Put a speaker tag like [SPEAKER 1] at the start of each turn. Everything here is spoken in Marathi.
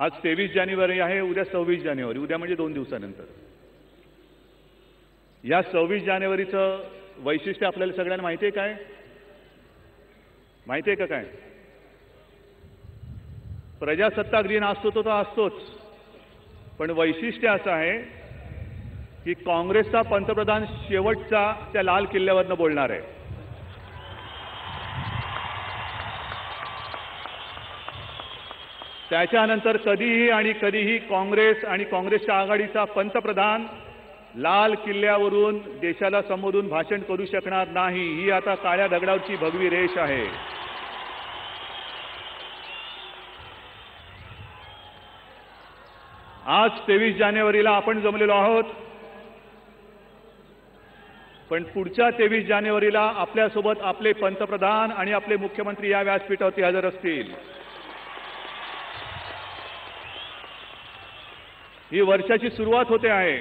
[SPEAKER 1] आज 23 जानेवारी आहे, उद्या 26 जानेवारी, उद्या म्हणजे 2 दिवसानंतर. या 26 जानेवारीचं वैशिष्ट्य आपल्याला सगळ्यांना माहिती आहे काय? माहिती आहे का काय? प्रजासत्ताक दिन असतो तो असतोच, पण वैशिष्ट्य असं आहे की काँग्रेसचा पंतप्रधान शेवटचा त्या लाल किल्ल्यावरनं बोलणार आहे. त्याच्यानंतर कधीही आणि कधीही काँग्रेस आणि काँग्रेसच्या आघाडीचा पंतप्रधान लाल किल्ल्यावरून देशाला संबोधून भाषण करू शकणार नाही. ही आता काळ्या दगडावरची भगवी रेष आहे. आज 23 जानेवारीला आपण जमलेलो आहोत, पण पुढच्या 23 जानेवारीला आपल्यासोबत आपले पंतप्रधान आणि आपले मुख्यमंत्री या व्यासपीठावरती हजर असतील. ही वर्षाची सुरुवात होते आहे.